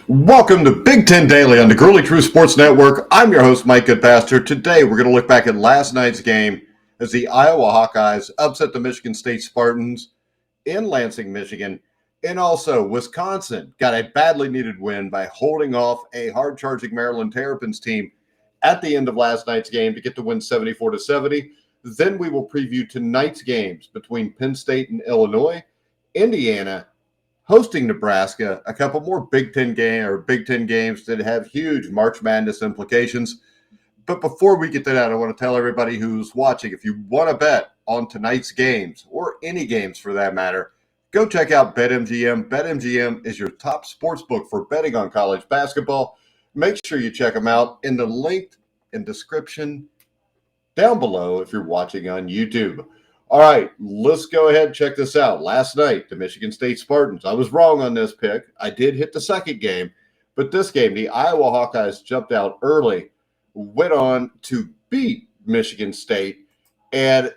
Welcome to Big Ten Daily on the Gurley True Sports Network. I'm your host, Mike Goodpaster. Today, we're going to look back at last night's game as the Iowa Hawkeyes upset the Michigan State Spartans in Lansing, Michigan. And also, Wisconsin got a badly needed win by holding off a hard-charging Maryland Terrapins team at the end of last night's game to get the win 74-70. Then we will preview tonight's games between Penn State and Illinois, Indiana hosting Nebraska, a couple more Big Ten games that have huge March Madness implications. But before we get to that, I want to tell everybody who's watching, if you want to bet on tonight's games, or any games for that matter, go check out BetMGM. BetMGM is your top sports book for betting on college basketball. Make sure you check them out in the link and description down below if you're watching on YouTube. All right, let's go ahead and check this out. Last night, the Michigan State Spartans. I was wrong on this pick. I did hit the second game, but this game, the Iowa Hawkeyes jumped out early, went on to beat Michigan State. And,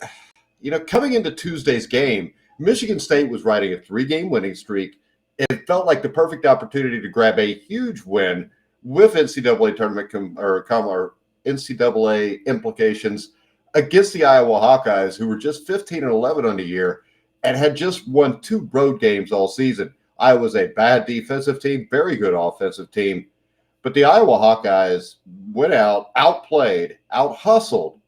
coming into Tuesday's game, Michigan State was riding a 3-game winning streak. It felt like the perfect opportunity to grab a huge win with NCAA tournament or NCAA implications against the Iowa Hawkeyes, who were just 15-11 on the year and had just won 2 road games all season. Iowa's a bad defensive team, very good offensive team. But the Iowa Hawkeyes went out, outplayed, out-hustled.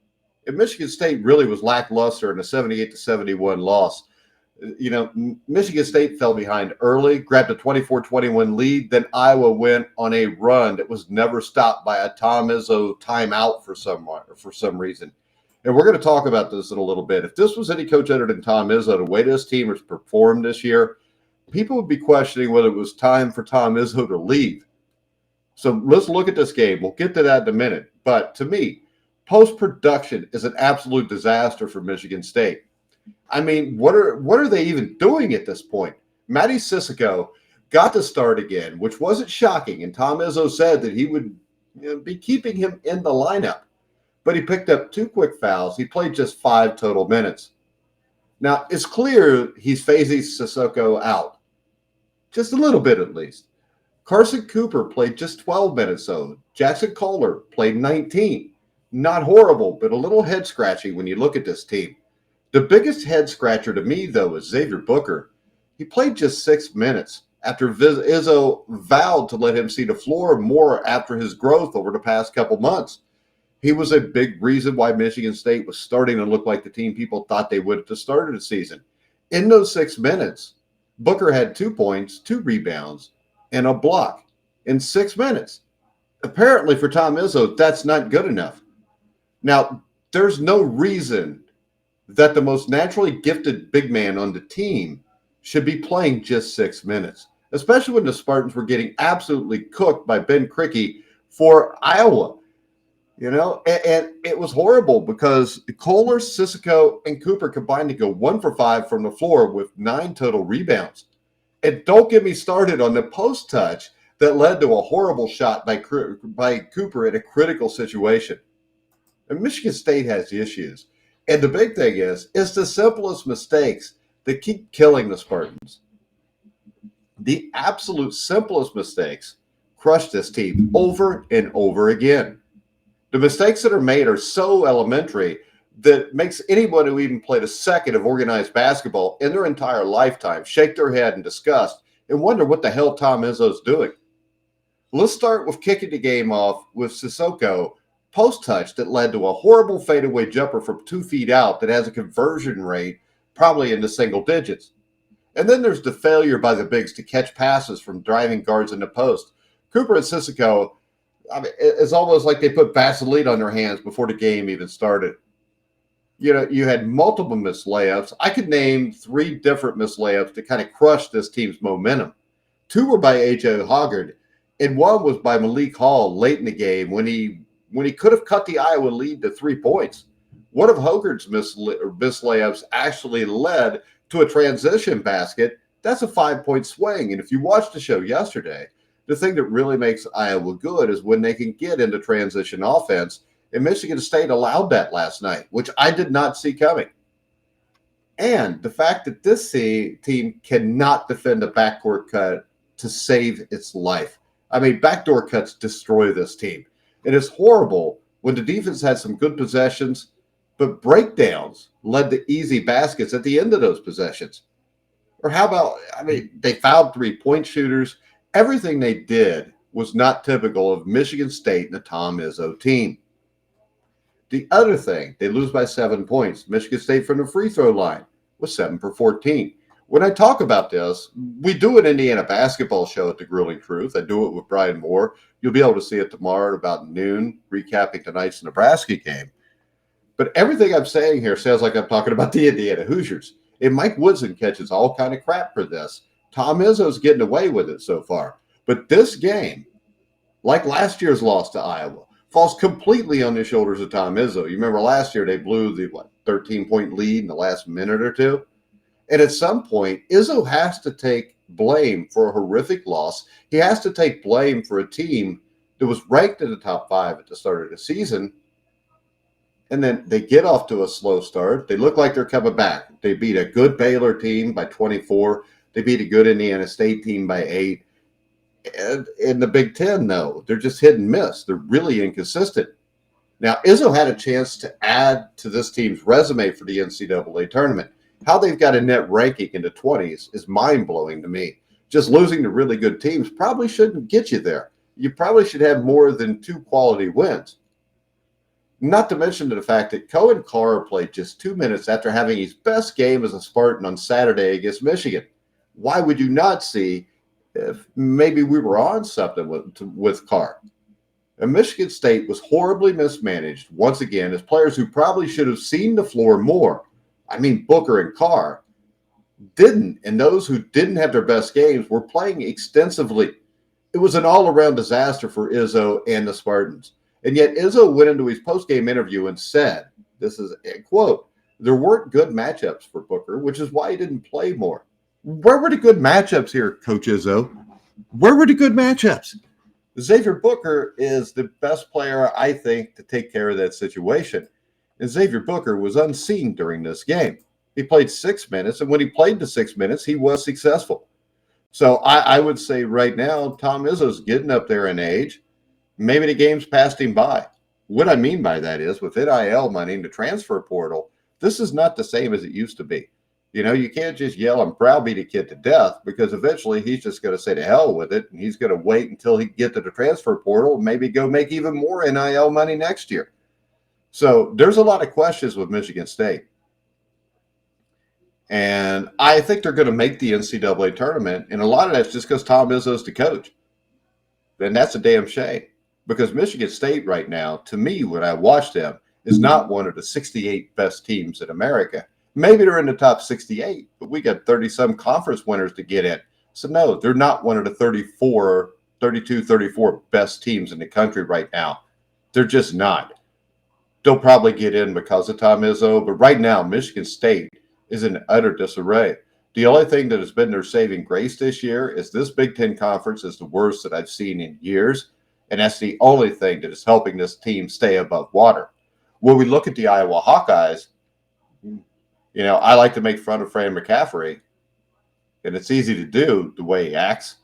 And Michigan State really was lackluster in a 78-71 loss. Michigan State fell behind early, grabbed a 24-21 lead. Then Iowa went on a run that was never stopped by a Tom Izzo timeout for some reason. And we're going to talk about this in a little bit. If this was any coach other than Tom Izzo, the way this team has performed this year, people would be questioning whether it was time for Tom Izzo to leave. So let's look at this game. We'll get to that in a minute. But to me, post-production is an absolute disaster for Michigan State. I mean, what are they even doing at this point? Matty Sissoko got to start again, which wasn't shocking. And Tom Izzo said that he would be keeping him in the lineup. But he picked up 2 quick fouls. He played just 5 total minutes. Now, it's clear he's phasing Sissoko out. Just a little bit, at least. Carson Cooper played just 12 minutes, though. Jackson Kohler played 19. Not horrible, but a little head-scratching when you look at this team. The biggest head-scratcher to me, though, is Xavier Booker. He played just 6 minutes after Izzo vowed to let him see the floor more after his growth over the past couple months. He was a big reason why Michigan State was starting to look like the team people thought they would at the start of the season. In those 6 minutes, Booker had 2 points, 2 rebounds, and a block in 6 minutes. Apparently, for Tom Izzo, that's not good enough. Now, there's no reason that the most naturally gifted big man on the team should be playing just 6 minutes, especially when the Spartans were getting absolutely cooked by Ben Krikke for Iowa. And it was horrible because Kohler, Sissoko, and Cooper combined to go 1 for 5 from the floor with 9 total rebounds. And don't get me started on the post touch that led to a horrible shot by Cooper in a critical situation. And Michigan State has issues. And the big thing is the simplest mistakes that keep killing the Spartans. The absolute simplest mistakes crush this team over and over again. The mistakes that are made are so elementary that makes anyone who even played a second of organized basketball in their entire lifetime shake their head in disgust and wonder what the hell Tom Izzo's doing. Let's start with kicking the game off with Sissoko post-touch that led to a horrible fadeaway jumper from 2 feet out that has a conversion rate probably in the single digits. And then there's the failure by the bigs to catch passes from driving guards in the post. Cooper and Sissoko, it's almost like they put Vaseline on their hands before the game even started. You had multiple missed layups. I could name 3 different missed layups to kind of crush this team's momentum. 2 were by A.J. Hoggard, and 1 was by Malik Hall late in the game when he could have cut the Iowa lead to 3 points. One of Hoggard's missed layups actually led to a transition basket. That's a 5-point swing. And if you watched the show yesterday, the thing that really makes Iowa good is when they can get into transition offense. And Michigan State allowed that last night, which I did not see coming. And the fact that this team cannot defend a backcourt cut to save its life. I mean, backdoor cuts destroy this team. It is horrible when the defense had some good possessions, but breakdowns led to easy baskets at the end of those possessions. Or how about, I mean, they fouled 3-point shooters. Everything they did was not typical of Michigan State and the Tom Izzo team. The other thing, they lose by 7 points. Michigan State from the free throw line was 7 for 14. When I talk about this, we do an Indiana basketball show at the Grueling Truth. I do it with Brian Moore. You'll be able to see it tomorrow at about noon, recapping tonight's Nebraska game. But everything I'm saying here sounds like I'm talking about the Indiana Hoosiers. And Mike Woodson catches all kind of crap for this. Tom Izzo's getting away with it so far. But this game, like last year's loss to Iowa, falls completely on the shoulders of Tom Izzo. You remember last year they blew the 13-point lead in the last minute or two? And at some point, Izzo has to take blame for a horrific loss. He has to take blame for a team that was ranked in the top 5 at the start of the season. And then they get off to a slow start. They look like they're coming back. They beat a good Baylor team by 24. They beat a good Indiana State team by 8. And in the Big Ten, though, they're just hit and miss. They're really inconsistent. Now, Izzo had a chance to add to this team's resume for the NCAA tournament. How they've got a net ranking in the 20s is mind-blowing to me. Just losing to really good teams probably shouldn't get you there. You probably should have more than 2 quality wins. Not to mention the fact that Cohen Carr played just 2 minutes after having his best game as a Spartan on Saturday against Michigan. Why would you not see if maybe we were on something with Carr? And Michigan State was horribly mismanaged once again as players who probably should have seen the floor more. I mean, Booker and Carr didn't, and those who didn't have their best games were playing extensively. It was an all-around disaster for Izzo and the Spartans. And yet Izzo went into his post-game interview and said, this is a quote, there weren't good matchups for Booker, which is why he didn't play more. Where were the good matchups here, Coach Izzo? Where were the good matchups? Xavier Booker is the best player, I think, to take care of that situation. And Xavier Booker was unseen during this game. He played 6 minutes, and when he played the 6 minutes, he was successful. So I would say right now, Tom Izzo's getting up there in age. Maybe the game's passed him by. What I mean by that is with NIL money and the transfer portal, this is not the same as it used to be. You know, you can't just yell and browbeat a kid to death because eventually he's just going to say to hell with it, and he's going to wait until he get to the transfer portal and maybe go make even more NIL money next year. So there's a lot of questions with Michigan State. And I think they're going to make the NCAA tournament, and a lot of that's just because Tom Izzo's the coach. And that's a damn shame because Michigan State right now, to me, when I watch them, is not one of the 68 best teams in America. Maybe they're in the top 68, but we got 30-some conference winners to get in. So, no, they're not one of the 34 best teams in the country right now. They're just not. They'll probably get in because of Tom Izzo, but right now, Michigan State is in utter disarray. The only thing that has been their saving grace this year is this Big Ten conference is the worst that I've seen in years, and that's the only thing that is helping this team stay above water. When we look at the Iowa Hawkeyes, you know, I like to make fun of Fran McCaffrey, and it's easy to do the way he acts.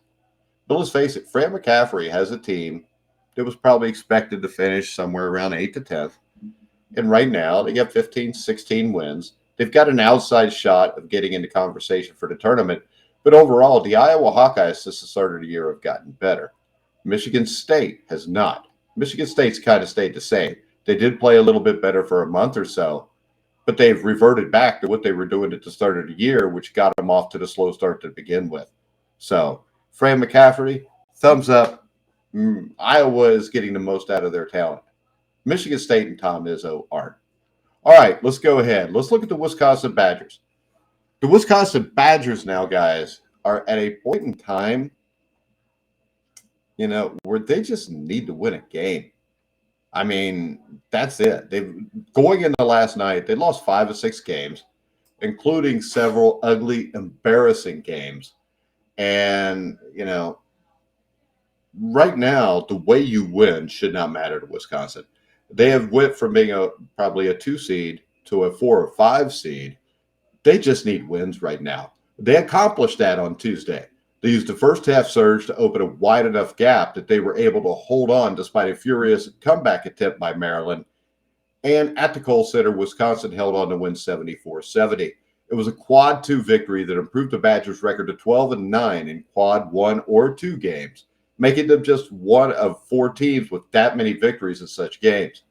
But let's face it, Fran McCaffrey has a team that was probably expected to finish somewhere around 8th to 10th. And right now, they got 15, 16 wins. They've got an outside shot of getting into conversation for the tournament. But overall, the Iowa Hawkeyes since the start of the year have gotten better. Michigan State has not. Michigan State's kind of stayed the same. They did play a little bit better for a month or so, but they've reverted back to what they were doing at the start of the year, which got them off to the slow start to begin with. So, Fran McCaffrey, thumbs up. Iowa is getting the most out of their talent. Michigan State and Tom Izzo aren't. All right, let's go ahead. Let's look at the Wisconsin Badgers. The Wisconsin Badgers now, guys, are at a point in time, you know, where they just need to win a game. I mean, that's it. Going into last night, they lost 5 of 6 games, including several ugly, embarrassing games. And, you know, right now, the way you win should not matter to Wisconsin. They have went from being probably a 2 seed to a 4 or 5 seed. They just need wins right now. They accomplished that on Tuesday. They used the first half surge to open a wide enough gap that they were able to hold on despite a furious comeback attempt by Maryland. And at the Kohl Center, Wisconsin held on to win 74-70. It was a quad 2 victory that improved the Badgers' record to 12-9 in quad 1 or 2 games, making them just one of 4 teams with that many victories in such games.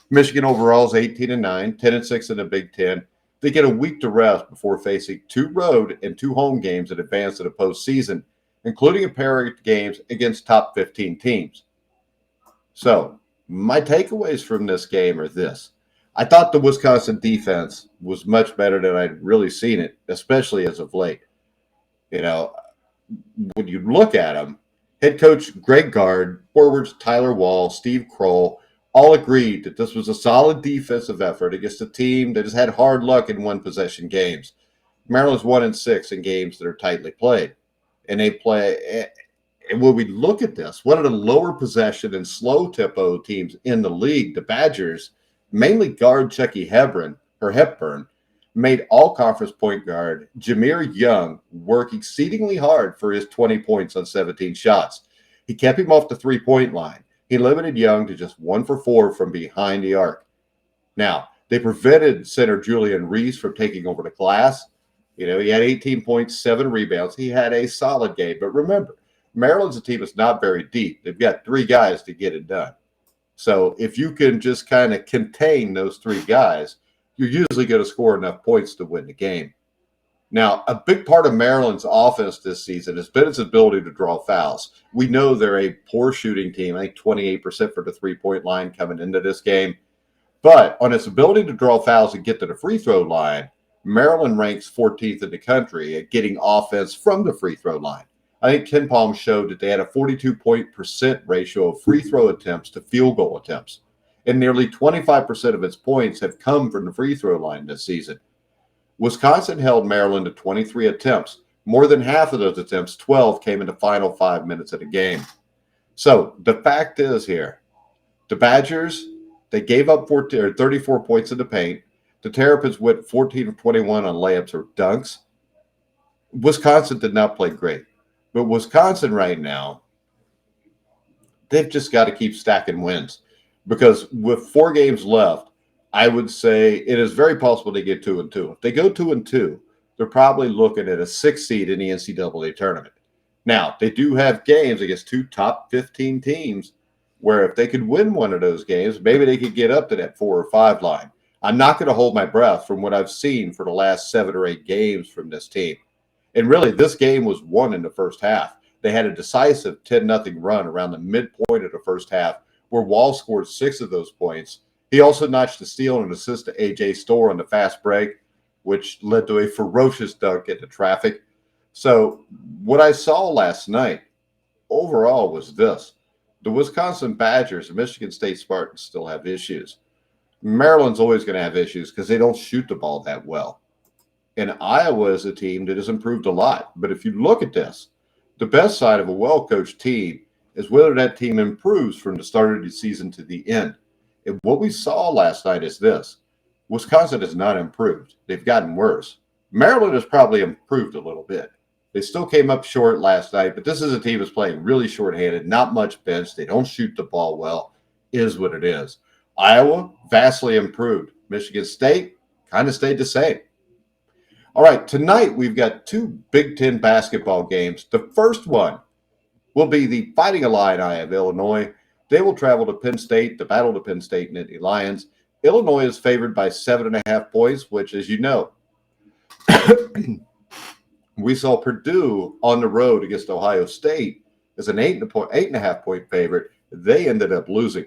Michigan overall is 18-9, 10-6 in the Big Ten. They get a week to rest before facing 2 road and 2 home games that advance to the postseason, including a pair of games against top 15 teams. So, my takeaways from this game are this. I thought the Wisconsin defense was much better than I'd really seen it, especially as of late. You know, when you look at them, head coach Greg Gard, forwards Tyler Wall, Steve Kroll, all agreed that this was a solid defensive effort against a team that has had hard luck in one-possession games. Maryland's 1-6 in games that are tightly played. And they play and when we look at this, one of the lower possession and slow tempo teams in the league, the Badgers, mainly guard Chucky Hepburn, made all conference point guard Jameer Young work exceedingly hard for his 20 points on 17 shots. He kept him off the 3-point line. He limited Young to just 1 for 4 from behind the arc. Now, they prevented center Julian Reese from taking over the glass. He had 18 points, 7 rebounds. He had a solid game. But remember, Maryland's a team that's not very deep. They've got 3 guys to get it done. So if you can just kind of contain those 3 guys, you're usually going to score enough points to win the game. Now, a big part of Maryland's offense this season has been its ability to draw fouls. We know they're a poor shooting team. I think 28% for the 3-point line coming into this game. But on its ability to draw fouls and get to the free throw line, Maryland ranks 14th in the country at getting offense from the free throw line. I think Ken Palm showed that they had a 42% ratio of free throw attempts to field goal attempts. And nearly 25% of its points have come from the free throw line this season. Wisconsin held Maryland to 23 attempts. More than half of those attempts, 12, came in the final 5 minutes of the game. So the fact is here, the Badgers, they gave up 34 points in the paint. The Terrapins went 14 of 21 on layups or dunks. Wisconsin did not play great. But Wisconsin right now, they've just got to keep stacking wins. Because with 4 games left, I would say it is very possible they get 2-2. If they go 2-2, they're probably looking at a 6th seed in the NCAA tournament. Now, they do have games against 2 top 15 teams where if they could win one of those games, maybe they could get up to that 4 or 5 line. I'm not going to hold my breath from what I've seen for the last 7 or 8 games from this team. And really, this game was won in the first half. They had a decisive 10-0 run around the midpoint of the first half where Wall scored 6 of those points. He also notched a steal and an assist to A.J. Storr on the fast break, which led to a ferocious dunk into traffic. So what I saw last night overall was this. The Wisconsin Badgers and Michigan State Spartans still have issues. Maryland's always going to have issues because they don't shoot the ball that well. And Iowa is a team that has improved a lot. But if you look at this, the best side of a well-coached team is whether that team improves from the start of the season to the end. And what we saw last night is this. Wisconsin has not improved. They've gotten worse. Maryland has probably improved a little bit. They still came up short last night, but this is a team that's playing really shorthanded, not much bench. They don't shoot the ball well. Is what it is. Iowa, vastly improved. Michigan State kind of stayed the same. All right, tonight we've got 2 Big Ten basketball games. The first one will be the Fighting Illini of Illinois. They will travel to Penn State to battle the Penn State Nittany Lions. Illinois is favored by 7.5 points, which, as you know, we saw Purdue on the road against Ohio State as an 8.5 point favorite. They ended up losing.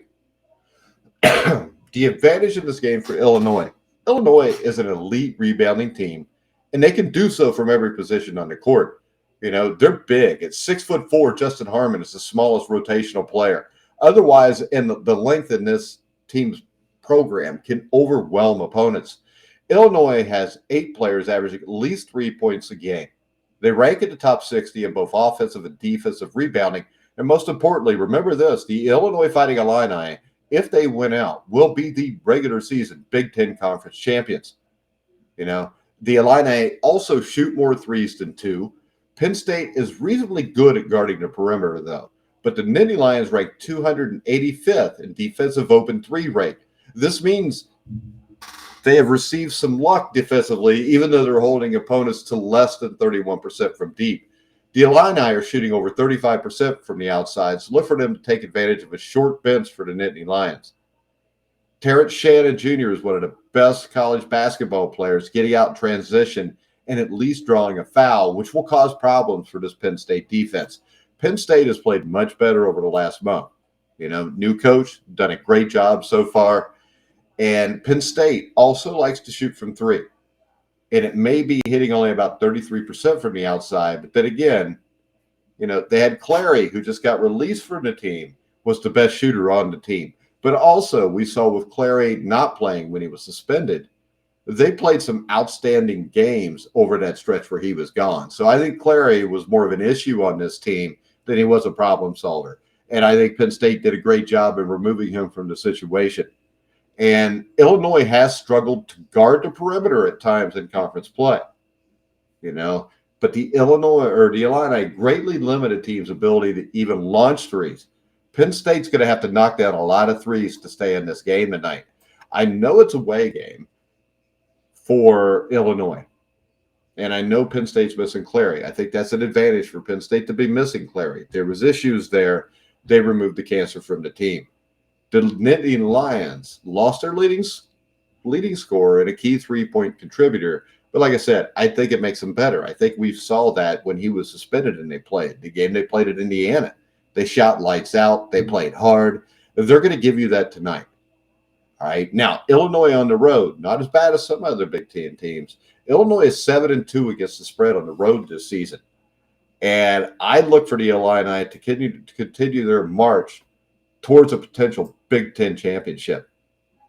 The advantage in this game for Illinois is an elite rebounding team, and they can do so from every position on the court. They're big. At 6'4", Justin Harmon is the smallest rotational player. Otherwise, in the length in this team's program can overwhelm opponents. Illinois has 8 players averaging at least 3 points a game. They rank in the top 60 in both offensive and defensive rebounding. And most importantly, remember this, the Illinois Fighting Illini, if they win out, will be the regular season Big Ten Conference champions. The Illini also shoot more threes than 2. Penn State is reasonably good at guarding the perimeter, though. But the Nittany Lions rank 285th in defensive open three rate. This means they have received some luck defensively, even though they're holding opponents to less than 31% from deep. The Illini are shooting over 35% from the outside, so look for them to take advantage of a short bench for the Nittany Lions. Terrence Shannon Jr. is one of the best college basketball players, getting out in transition and at least drawing a foul, which will cause problems for this Penn State defense. Penn State has played much better over the last month. New coach, done a great job so far. And Penn State also likes to shoot from three. And it may be hitting only about 33% from the outside. But then again, they had Clary, who just got released from the team, was the best shooter on the team. But also, we saw with Clary not playing when he was suspended, they played some outstanding games over that stretch where he was gone. So I think Clary was more of an issue on this team than he was a problem solver. And I think Penn State did a great job in removing him from the situation. And Illinois has struggled to guard the perimeter at times in conference play, but the Illini greatly limited teams' ability to even launch threes. Penn State's going to have to knock down a lot of threes to stay in this game tonight. I know it's a away game for Illinois, and I know Penn State's missing Clary. I think that's an advantage for Penn State to be missing Clary. There was issues there. They removed the cancer from the team. The Nittany Lions lost their leading scorer and a key three-point contributor. But like I said, I think it makes them better. I think we saw that when he was suspended and they played. The game they played at Indiana. They shot lights out. They played hard. They're going to give you that tonight. All right. Now, Illinois on the road, not as bad as some other Big Ten teams. Illinois is 7-2 against the spread on the road this season. And I look for the Illini to continue their march towards a potential Big Ten championship.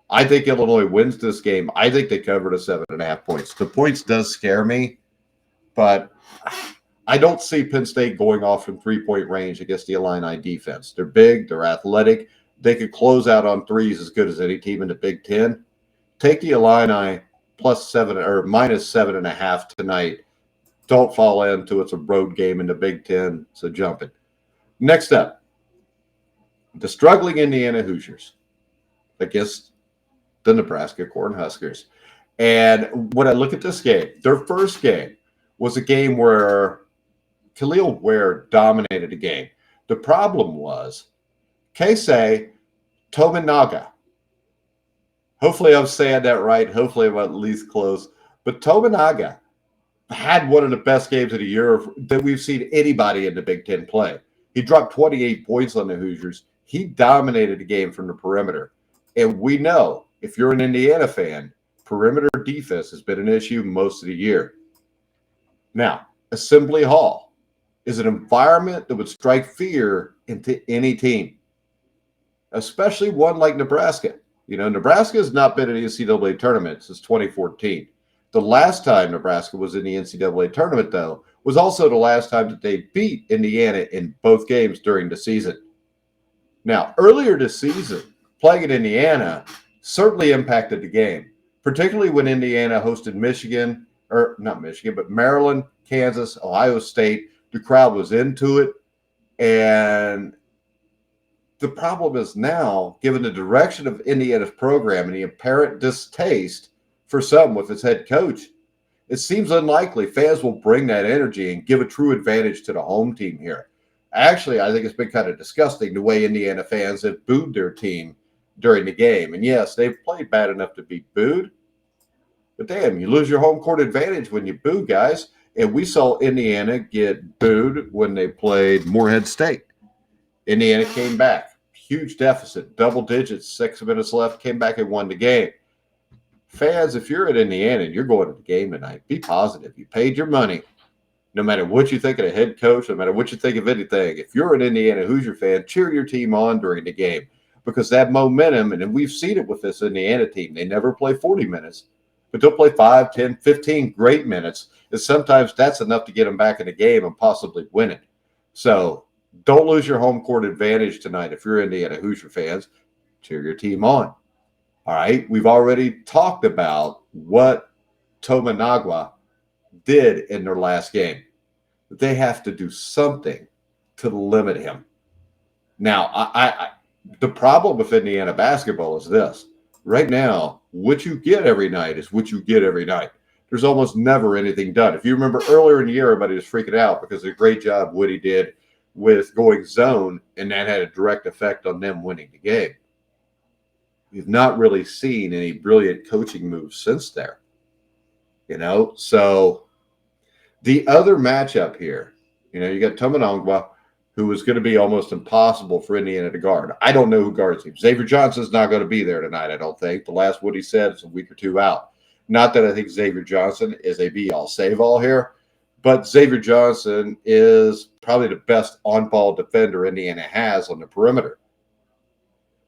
I think Illinois wins this game. I think they cover the 7.5 points. The points does scare me, but I don't see Penn State going off from three-point range against the Illini defense. They're big. They're athletic. They could close out on threes as good as any team in the Big Ten. Take the Illini plus 7 or minus 7.5 tonight. Don't fall into it's a road game in the Big Ten, so jump it. Next up, the struggling Indiana Hoosiers against the Nebraska Cornhuskers. And when I look at this game, their first game was a game where Khalil Ware dominated the game. The problem was Keisei Tominaga. Hopefully I'm saying that right. Hopefully I'm at least close. But Tominaga had one of the best games of the year that we've seen anybody in the Big Ten play. He dropped 28 points on the Hoosiers. He dominated the game from the perimeter. And we know, if you're an Indiana fan, perimeter defense has been an issue most of the year. Now, Assembly Hall is an environment that would strike fear into any team, especially one like Nebraska. Nebraska has not been in the NCAA tournament since 2014. The last time Nebraska was in the NCAA tournament, though, was also the last time that they beat Indiana in both games during the season. Now, earlier this season, playing in Indiana certainly impacted the game, particularly when Indiana hosted Maryland, Kansas, Ohio State. The crowd was into it. And the problem is now, given the direction of Indiana's program and the apparent distaste for some with its head coach, it seems unlikely fans will bring that energy and give a true advantage to the home team here. Actually, I think it's been kind of disgusting the way Indiana fans have booed their team during the game. And yes, they've played bad enough to be booed. But damn, you lose your home court advantage when you boo guys. And we saw Indiana get booed when they played Morehead State. Indiana came back. Huge deficit, double digits, 6 minutes left, came back and won the game. Fans, if you're at Indiana and you're going to the game tonight, be positive. You paid your money. No matter what you think of the head coach, no matter what you think of anything, if you're an Indiana Hoosier fan, cheer your team on during the game because that momentum, and we've seen it with this Indiana team, they never play 40 minutes, but they'll play 5, 10, 15 great minutes, and sometimes that's enough to get them back in the game and possibly win it. So don't lose your home court advantage tonight if you're Indiana Hoosier fans. Cheer your team on. All right, we've already talked about what Tominaga did in their last game. They have to do something to limit him. Now, the problem with Indiana basketball is this. Right now, what you get every night is what you get every night. There's almost never anything done. If you remember earlier in the year, everybody was freaking out because of the great job Woody did with going zone, and that had a direct effect on them winning the game. We've not really seen any brilliant coaching moves since there. So the other matchup here, you got Tomanongwa, who is going to be almost impossible for Indiana to guard. I don't know who guards him. Xavier Johnson's not going to be there tonight, I don't think. The last what he said is a week or two out. Not that I think Xavier Johnson is a be-all, save-all here, but Xavier Johnson is probably the best on-ball defender Indiana has on the perimeter.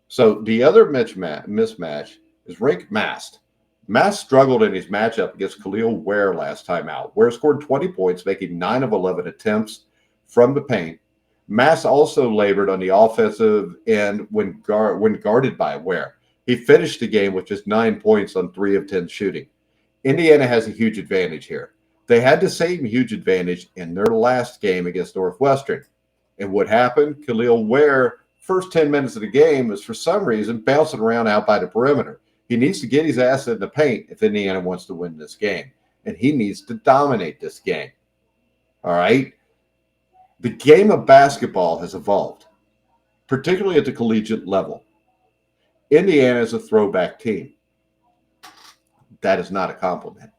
So the other mismatch is Rick Mast. Mast struggled in his matchup against Khalil Ware last time out. Ware scored 20 points, making 9 of 11 attempts from the paint. Mast also labored on the offensive end when guarded by Ware. He finished the game with just 9 points on 3 of 10 shooting. Indiana has a huge advantage here. They had the same huge advantage in their last game against Northwestern. And what happened? Khalil Ware, first 10 minutes of the game, was for some reason bouncing around out by the perimeter. He needs to get his ass in the paint if Indiana wants to win this game. And he needs to dominate this game. All right? The game of basketball has evolved, particularly at the collegiate level. Indiana is a throwback team. That is not a compliment.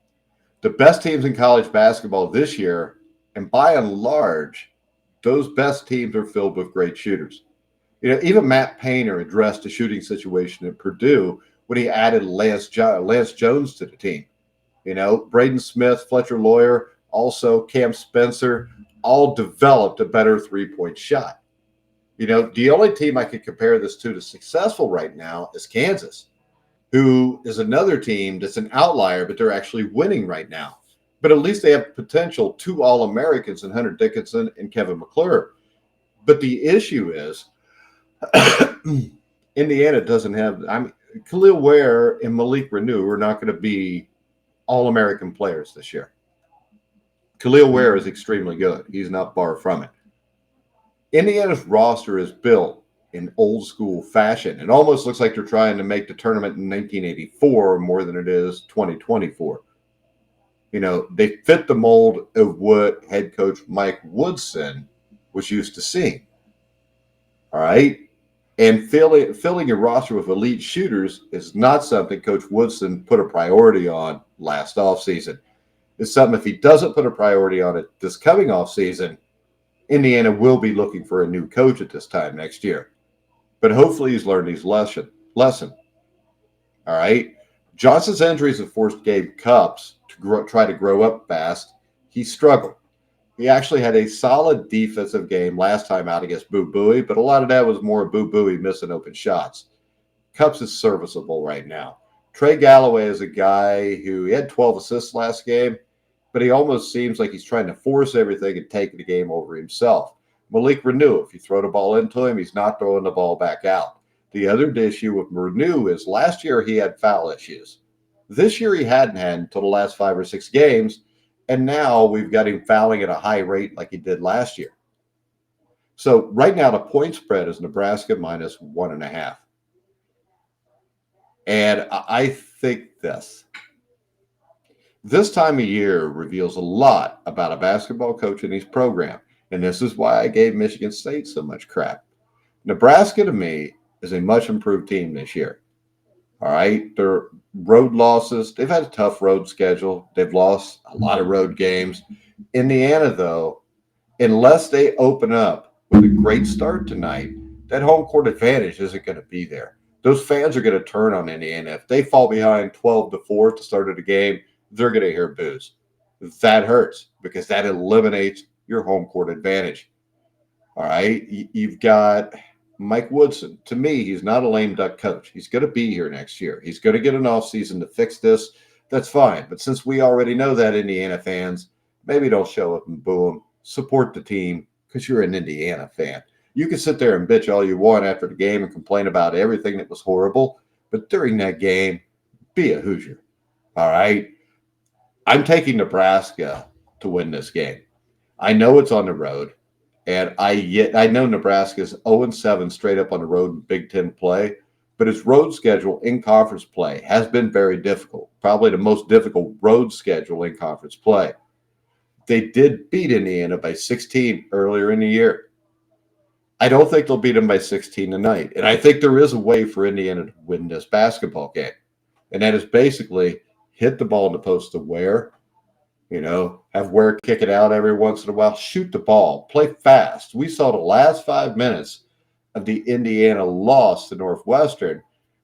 The best teams in college basketball this year, and by and large, those best teams are filled with great shooters. Even Matt Painter addressed the shooting situation at Purdue when he added Lance Jones to the team. Braden Smith, Fletcher Lawyer, also Cam Spencer, all developed a better three-point shot. The only team I could compare this to successful right now is Kansas, who is another team that's an outlier, but they're actually winning right now. But at least they have potential 2 All-Americans in Hunter Dickinson and Kevin McClure. But the issue is Indiana doesn't have Khalil Ware and Malik Renew are not going to be All-American players this year. Khalil Ware is extremely good. He's not far from it. Indiana's roster is built in old school fashion. It almost looks like they're trying to make the tournament in 1984 more than it is 2024. They fit the mold of what head coach Mike Woodson was used to seeing. All right. And filling your roster with elite shooters is not something Coach Woodson put a priority on last offseason. It's something if he doesn't put a priority on it this coming offseason, Indiana will be looking for a new coach at this time next year. But hopefully he's learned his lesson. All right. Johnson's injuries have forced Gabe Cupps to try to grow up fast. He struggled. He actually had a solid defensive game last time out against Boo Buie, but a lot of that was more Boo Buie missing open shots. Cupps is serviceable right now. Trey Galloway is a guy who he had 12 assists last game, but he almost seems like he's trying to force everything and take the game over himself. Malik Renew, if you throw the ball into him, he's not throwing the ball back out. The other issue with Renew is last year he had foul issues. This year he hadn't had until the last 5 or 6 games, and now we've got him fouling at a high rate like he did last year. So right now the point spread is Nebraska minus 1.5. And I think this time of year reveals a lot about a basketball coach and his program. And this is why I gave Michigan State so much crap. Nebraska, to me, is a much improved team this year. All right. Their road losses, they've had a tough road schedule. They've lost a lot of road games. Indiana, though, unless they open up with a great start tonight, that home court advantage isn't going to be there. Those fans are going to turn on Indiana. If they fall behind 12-4 at the start of the game, they're going to hear boos. That hurts because that eliminates your home court advantage. All right. You've got Mike Woodson. To me, he's not a lame duck coach. He's going to be here next year. He's going to get an offseason to fix this. That's fine. But since we already know that, Indiana fans, maybe don't show up and boo him. Support the team because you're an Indiana fan. You can sit there and bitch all you want after the game and complain about everything that was horrible. But during that game, be a Hoosier. All right. I'm taking Nebraska to win this game. I know it's on the road, and I know Nebraska's 0-7 straight up on the road in Big Ten play, but its road schedule in conference play has been very difficult. Probably the most difficult road schedule in conference play. They did beat Indiana by 16 earlier in the year. I don't think they'll beat them by 16 tonight. And I think there is a way for Indiana to win this basketball game. And that is basically hit the ball in the post to Ware, have Ware kick it out every once in a while, shoot the ball, play fast. We saw the last 5 minutes of the Indiana loss to Northwestern,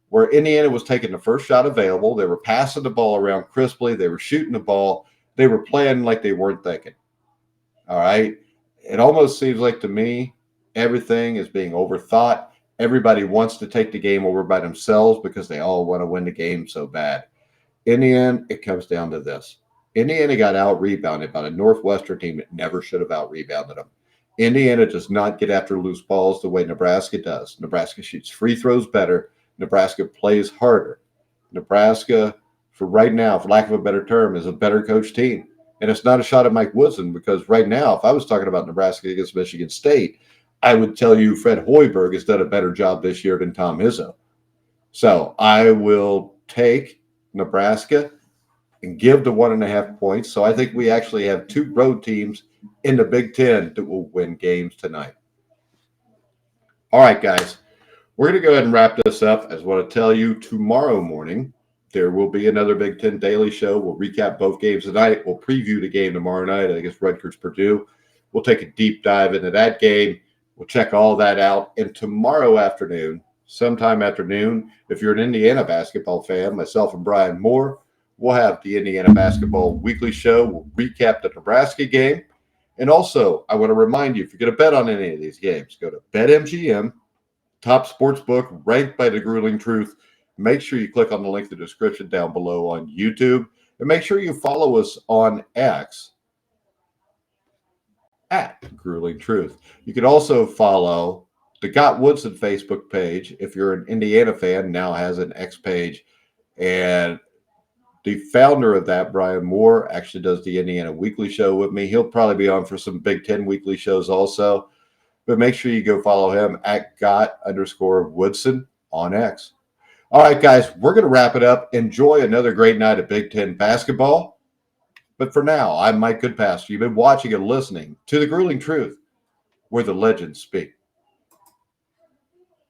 where Indiana was taking the first shot available. They were passing the ball around crisply. They were shooting the ball. They were playing like they weren't thinking. All right. It almost seems like to me, everything is being overthought. Everybody wants to take the game over by themselves because they all want to win the game so bad. In the end, it comes down to this. Indiana got out-rebounded by a Northwestern team that never should have out-rebounded them. Indiana does not get after loose balls the way Nebraska does. Nebraska shoots free throws better. Nebraska plays harder. Nebraska, for right now, for lack of a better term, is a better coach team. And it's not a shot at Mike Woodson, because right now, if I was talking about Nebraska against Michigan State, I would tell you Fred Hoiberg has done a better job this year than Tom Izzo. So I will take Nebraska and give the 1.5 points. So I think we actually have two road teams in the Big Ten that will win games tonight. All right, guys, we're going to go ahead and wrap this up. As I want to tell you, tomorrow morning, there will be another Big Ten Daily Show. We'll recap both games tonight. We'll preview the game tomorrow night against Rutgers-Purdue. We'll take a deep dive into that game. We'll check all that out. And tomorrow afternoon, sometime afternoon, if you're an Indiana basketball fan, myself and Brian Moore, we'll have the Indiana Basketball Weekly Show. We'll recap the Nebraska game. And also, I want to remind you, if you're going to bet on any of these games, go to BetMGM, top sportsbook ranked by the Grueling Truth. Make sure you click on the link in the description down below on YouTube. And make sure you follow us on X at Grueling Truth. You can also follow the Got Woodson Facebook page. If you're an Indiana fan, now has an X page. And the founder of that, Brian Moore, actually does the Indiana Weekly Show with me. He'll probably be on for some Big Ten Weekly shows also. But make sure you go follow him at got_Woodson on X. All right, guys, we're going to wrap it up. Enjoy another great night of Big Ten basketball. But for now, I'm Mike Goodpaster. You've been watching and listening to The Grueling Truth, where the legends speak.